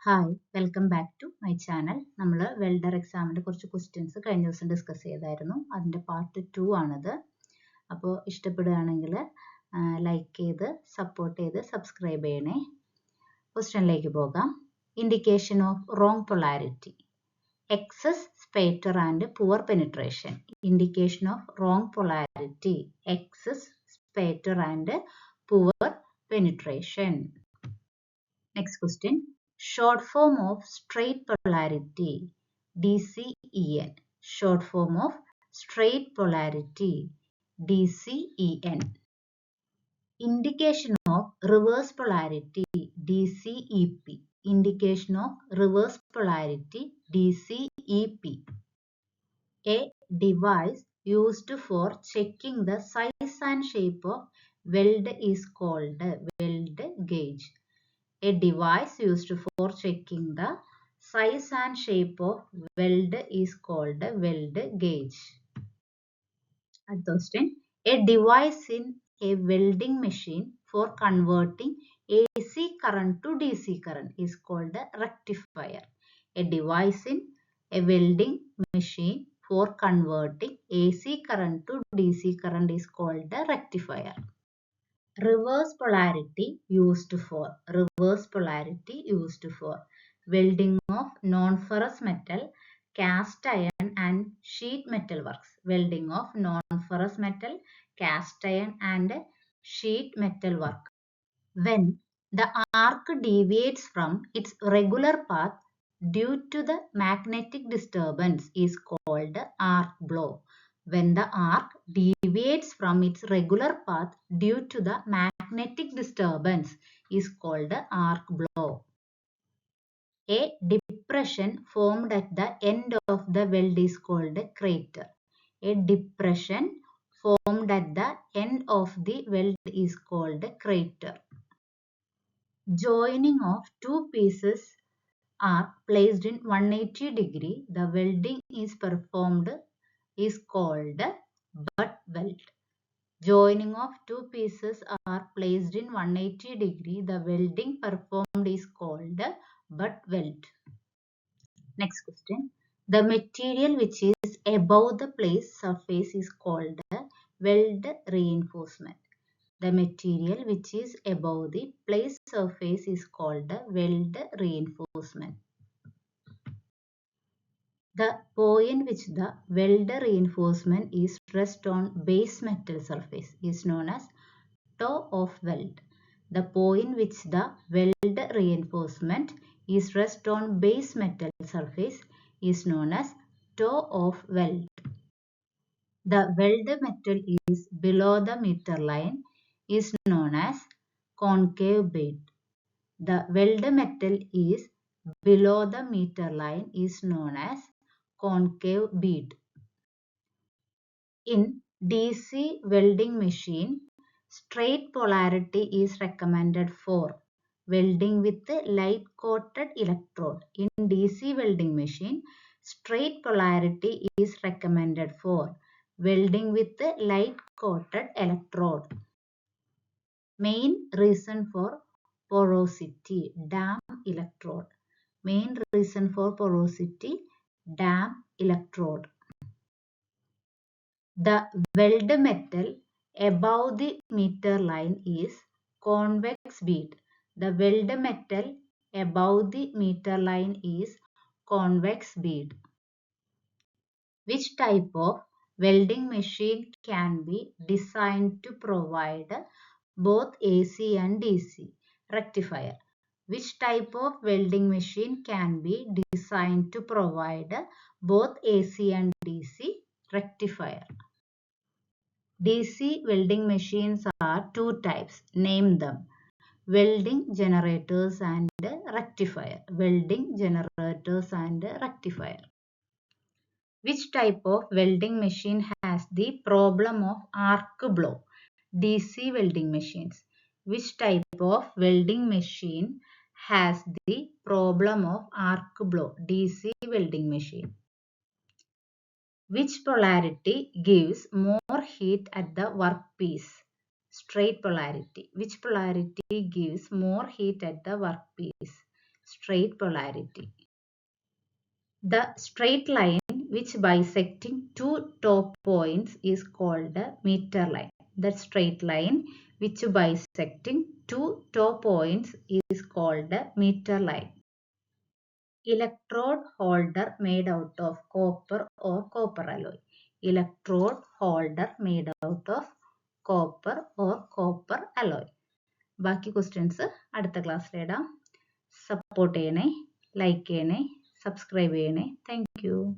Hi welcome back to my channel. നമ്മൾ welder എക്സാമിൻ്റെ കുറച്ച് ക്വസ്റ്റ്യൻസ് കഴിഞ്ഞ ദിവസം ഡിസ്കസ് ചെയ്തായിരുന്നു. അതിൻ്റെ പാർട്ട് 2 ആണിത്. അപ്പോൾ ഇഷ്ടപ്പെടുകയാണെങ്കിൽ ലൈക്ക് ചെയ്ത് സപ്പോർട്ട് ചെയ്ത് സബ്സ്ക്രൈബ് ചെയ്യണേ. ക്വസ്റ്റ്യനിലേക്ക് പോകാം. Indication of wrong polarity, excess spatter and poor penetration. Indication of wrong polarity, excess spatter and poor penetration. Next question. Short form of straight polarity, DCEN. Short form of straight polarity, DCEN. Indication of reverse polarity, DCEP. Indication of reverse polarity, DCEP. A device used for checking the size and shape of weld is called weld gauge. A device used for checking the size and shape of weld is called a weld gauge. A device in a welding machine for converting AC current to DC current is called a rectifier. A device in a welding machine for converting AC current to DC current is called a rectifier. Reverse polarity used for welding of non-ferrous metal, cast iron and sheet metal works. Welding of non-ferrous metal, cast iron and sheet metal work. When the arc deviates from its regular path due to the magnetic disturbance is called arc blow. When the arc deviates from its regular path due to the magnetic disturbance is called arc blow. A depression formed at the end of the weld is called a crater. A depression formed at the end of the weld is called a crater. Joining of two pieces are placed in 180 degree. The welding is performed is called butt weld. Joining of two pieces are placed in 180 degree. The welding performed is called butt weld. Next question. The material which is above the plate surface is called weld reinforcement. The material which is above the plate surface is called weld reinforcement. The point which the weld reinforcement is rest on base metal surface is known as toe of weld. The point which the weld reinforcement is rest on base metal surface is known as toe of weld. The weld metal is below the meter line is known as concave bead. The weld metal is below the meter line is known as concave bead. In DC welding machine, straight polarity is recommended for welding with light coated electrode. In DC welding machine, straight polarity is recommended for welding with light coated electrode. Main reason for porosity, dam electrode. Main reason for porosity, dam electrode. The weld metal above the meter line is convex bead. The weld metal above the meter line is convex bead. Which type of welding machine can be designed to provide both AC and DC? Rectifier. Which type of welding machine can be designed to provide both AC and DC? Rectifier. DC welding machines are two types. Name them. Welding generators and rectifier. Welding generators and rectifier. Which type of welding machine has the problem of arc blow? DC welding machines. Which type of welding machine has the problem of arc blow? DC welding machine. Which polarity gives more heat at the workpiece? Straight polarity. Which polarity gives more heat at the workpiece? straight polarity. The straight line which bisecting two top points is called a meter line. The straight line which bisecting two top points is called a meter line. Electrode holder made out of copper or copper alloy. Electrode holder made out of copper or copper alloy. ബാക്കി questions അടുത്ത ക്ലാസ്സിലിടാം. Support ചെയ്യണേ, like ചെയ്യണേ, subscribe ചെയ്യണേ. Thank you.